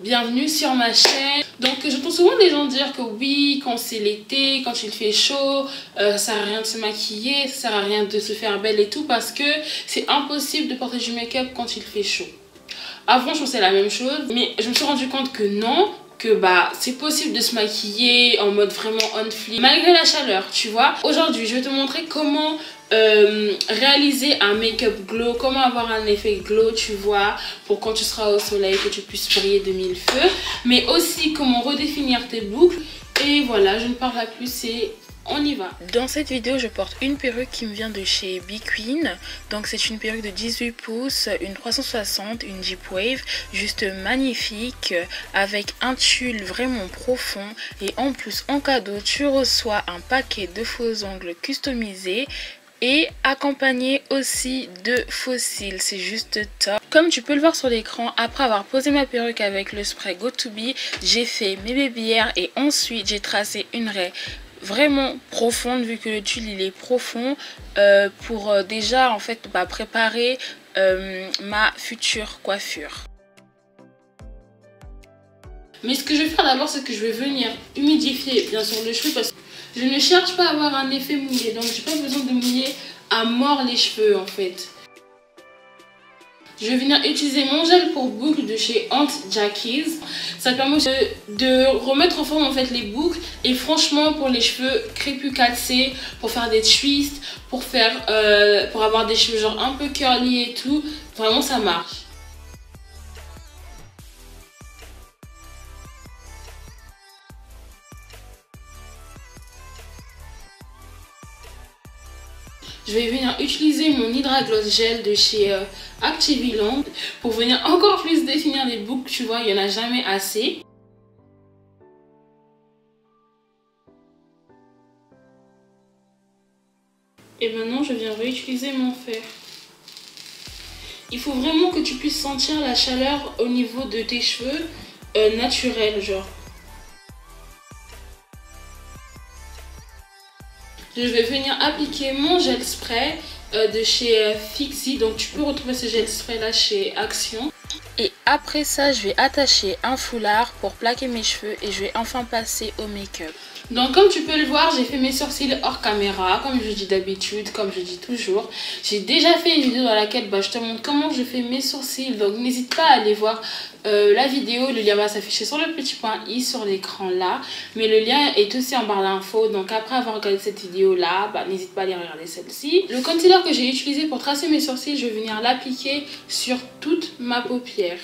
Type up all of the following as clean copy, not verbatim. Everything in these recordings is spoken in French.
bienvenue sur ma chaîne. Donc j'entends souvent des gens dire que oui, quand c'est l'été, quand il fait chaud, ça sert à rien de se maquiller, ça sert à rien de se faire belle et tout parce que c'est impossible de porter du make-up quand il fait chaud. Avant je pensais la même chose, mais je me suis rendu compte que non, que c'est possible de se maquiller en mode vraiment on fleek malgré la chaleur, tu vois. Aujourd'hui je vais te montrer comment réaliser un make-up glow, comment avoir un effet glow, tu vois, pour quand tu seras au soleil que tu puisses briller de mille feux, mais aussi comment redéfinir tes boucles. Et voilà, je ne parle pas plus et on y va. Dans cette vidéo, je porte une perruque qui me vient de chez Bqueen. Donc c'est une perruque de 18 pouces, une 360, une Deep Wave, juste magnifique, avec un tulle vraiment profond. Et en plus, en cadeau, tu reçois un paquet de faux ongles customisés et accompagné aussi de faux cils. C'est juste top. Comme tu peux le voir sur l'écran, après avoir posé ma perruque avec le spray Got2b, j'ai fait mes baby hairs et ensuite j'ai tracé une raie vraiment profonde vu que le tulle il est profond pour déjà en fait préparer ma future coiffure. Mais ce que je vais faire d'abord, c'est que je vais venir humidifier bien sûr le cheveu parce que je ne cherche pas à avoir un effet mouillé, donc j'ai pas besoin de mouiller à mort les cheveux en fait. Je vais venir utiliser mon gel pour boucles de chez Aunt Jackie's. Ça permet de remettre en forme en fait les boucles. Et franchement pour les cheveux crépus cassés, pour faire des twists, pour avoir des cheveux genre un peu curly et tout, vraiment ça marche. Je vais venir utiliser mon Hydra Gloss Gel de chez Activiland pour venir encore plus définir les boucles, tu vois, il n'y en a jamais assez. Et maintenant, je viens réutiliser mon fer. Il faut vraiment que tu puisses sentir la chaleur au niveau de tes cheveux naturels, genre. Je vais venir appliquer mon gel spray de chez Fixie. Donc tu peux retrouver ce gel spray là chez Action. Et après ça, je vais attacher un foulard pour plaquer mes cheveux et je vais enfin passer au make-up. Donc comme tu peux le voir, j'ai fait mes sourcils hors caméra, comme je dis d'habitude, comme je dis toujours. J'ai déjà fait une vidéo dans laquelle je te montre comment je fais mes sourcils. Donc n'hésite pas à aller voir la vidéo, le lien va s'afficher sur le petit point i sur l'écran là. Mais le lien est aussi en barre d'infos, donc après avoir regardé cette vidéo là, n'hésite pas à aller regarder celle-ci. Le concealer que j'ai utilisé pour tracer mes sourcils, je vais venir l'appliquer sur toute ma paupière.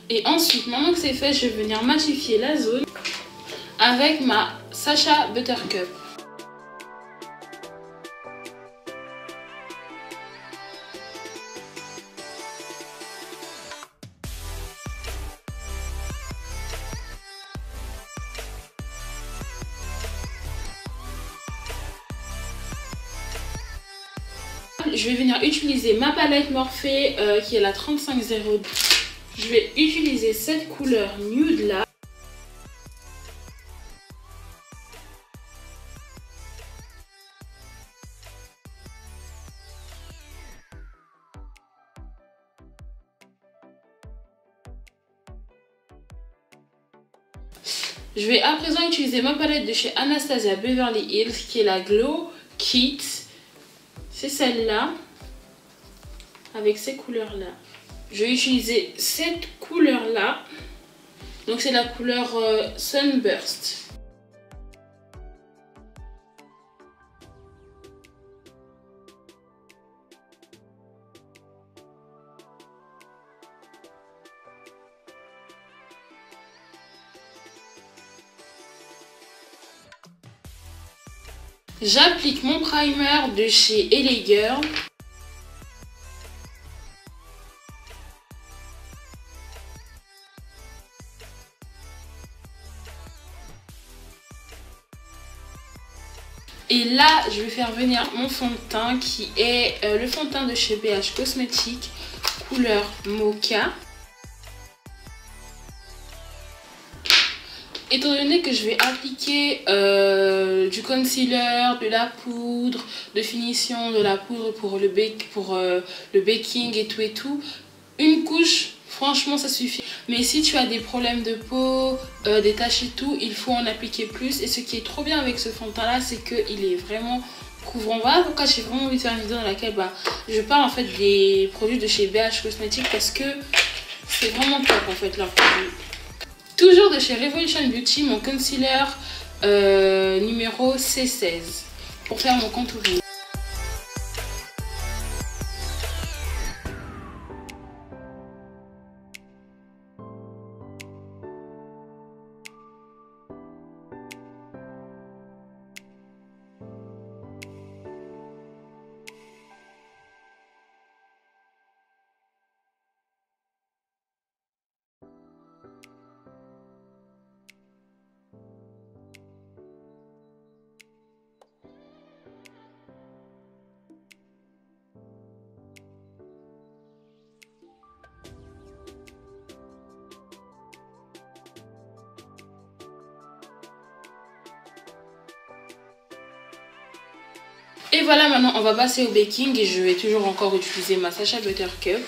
Et ensuite, maintenant que c'est fait, je vais venir matifier la zone avec ma Sacha Buttercup. Je vais venir utiliser ma palette Morphe qui est la 3502. Je vais utiliser cette couleur nude là. Je vais à présent utiliser ma palette de chez Anastasia Beverly Hills qui est la Glow Kit. C'est celle-là avec ces couleurs là. Je vais utiliser cette couleur là, donc c'est la couleur Sunburst. J'applique mon primer de chez LA Girl. Et là, je vais faire venir mon fond de teint qui est le fond de teint de chez BH Cosmetics, couleur Mocha. Étant donné que je vais appliquer du concealer, de la poudre de finition, de la poudre pour le baking et tout, une couche, franchement ça suffit. Mais si tu as des problèmes de peau, des taches et tout, il faut en appliquer plus. Et ce qui est trop bien avec ce fond de teint là, c'est qu'il est vraiment couvrant. Voilà pourquoi j'ai vraiment envie de faire une vidéo dans laquelle je parle en fait des produits de chez BH Cosmetics, parce que c'est vraiment top en fait leurs produits. Toujours de chez Revolution Beauty, mon concealer numéro C16 pour faire mon contouring. Et voilà, maintenant on va passer au baking et je vais toujours encore utiliser ma Sacha Butter Cup.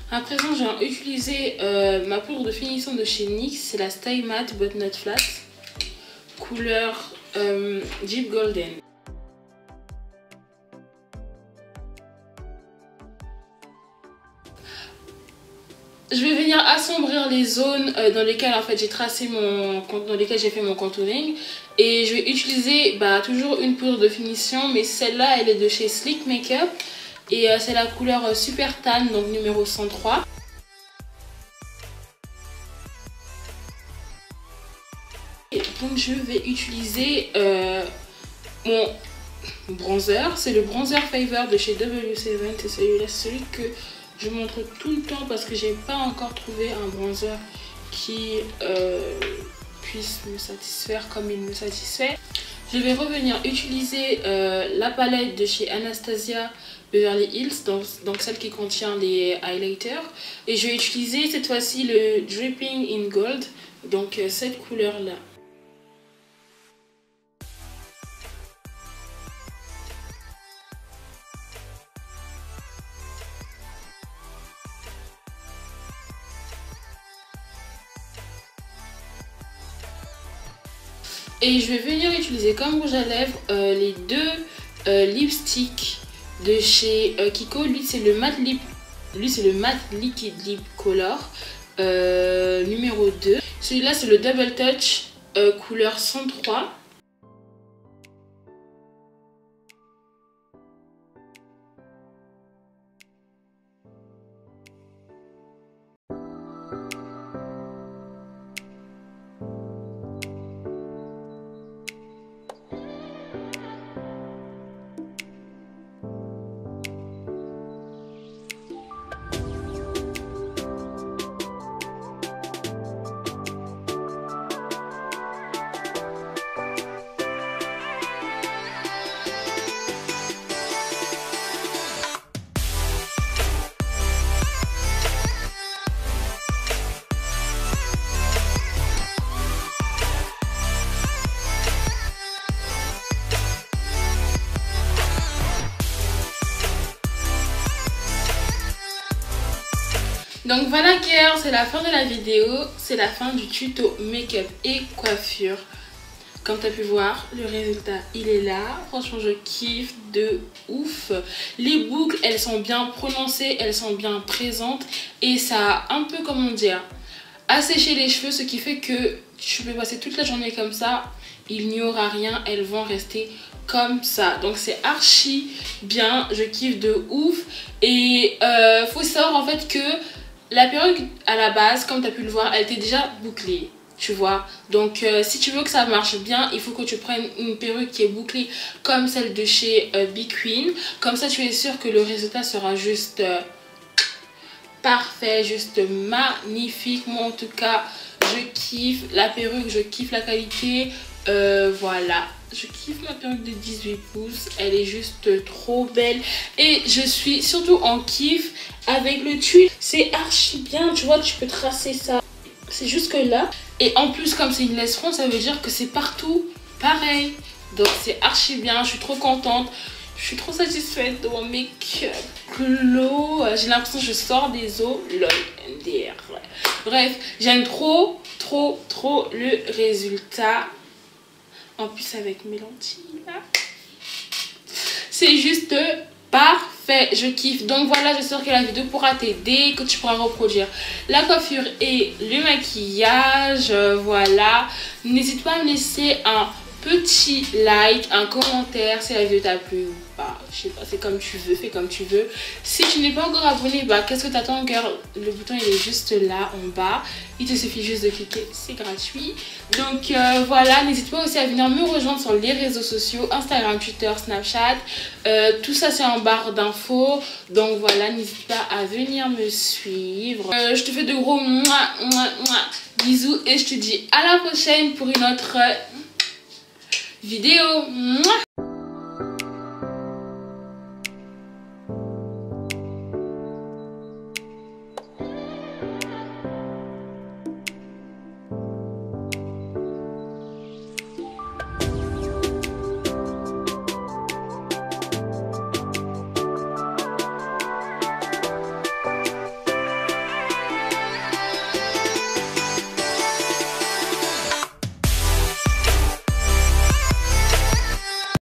À présent, je vais utiliser ma poudre de finition de chez NYX, c'est la Stay Matte But Not Flat, couleur Deep Golden. Je vais venir assombrir les zones dans lesquelles en fait j'ai tracé dans lesquelles j'ai fait mon contouring, et je vais utiliser toujours une poudre de finition, mais celle-là elle est de chez Sleek Makeup et c'est la couleur Super Tan, donc numéro 103. Et donc je vais utiliser mon bronzer, c'est le bronzer Favor de chez W7, c'est celui-là, c'est celui que je montre tout le temps parce que j'ai pas encore trouvé un bronzer qui puisse me satisfaire comme il me satisfait. Je vais revenir utiliser la palette de chez Anastasia Beverly Hills, donc celle qui contient les highlighters, et je vais utiliser cette fois-ci le Dripping in Gold, donc cette couleur là. Et je vais venir utiliser comme rouge à lèvres les deux lipsticks de chez Kiko. Lui c'est le matte liquid lip color numéro 2. Celui-là c'est le double touch couleur 103. Donc voilà girls, c'est la fin de la vidéo, c'est la fin du tuto make-up et coiffure. Comme tu as pu voir, le résultat il est là. Franchement je kiffe de ouf. Les boucles elles sont bien prononcées, elles sont bien présentes et ça a un peu, comment dire, asséché les cheveux, ce qui fait que tu peux passer toute la journée comme ça, il n'y aura rien, elles vont rester comme ça. Donc c'est archi bien, je kiffe de ouf. Et faut savoir en fait que la perruque à la base, comme tu as pu le voir, elle était déjà bouclée. Tu vois, donc si tu veux que ça marche bien, il faut que tu prennes une perruque qui est bouclée comme celle de chez Be Queen. Comme ça tu es sûr que le résultat sera juste parfait, juste magnifique. Moi en tout cas je kiffe la perruque, je kiffe la qualité. Voilà, je kiffe ma perruque de 18 pouces, elle est juste trop belle. Et je suis surtout en kiff avec le tuile, c'est archi bien, tu vois, tu peux tracer ça. C'est jusque là. Et en plus, comme c'est une laisse front, ça veut dire que c'est partout pareil. Donc c'est archi bien, je suis trop contente. Je suis trop satisfaite de mon make-up glow. J'ai l'impression que je sors des eaux. Lol, MDR. Bref, j'aime trop le résultat. En plus avec mes lentilles là. C'est juste parfait, je kiffe. Donc voilà, j'espère que la vidéo pourra t'aider, que tu pourras reproduire la coiffure et le maquillage. Voilà, n'hésite pas à me laisser un petit like, un commentaire si la vidéo t'a plu ou pas. Je sais pas, c'est comme tu veux, fais comme tu veux. Si tu n'es pas encore abonné, bah qu'est-ce que t'attends, cœur? Le bouton il est juste là en bas. Il te suffit juste de cliquer, c'est gratuit. Donc voilà, n'hésite pas aussi à venir me rejoindre sur les réseaux sociaux, Instagram, Twitter, Snapchat. Tout ça c'est en barre d'infos. Donc voilà, n'hésite pas à venir me suivre. Je te fais de gros bisous et je te dis à la prochaine pour une autre vidéo.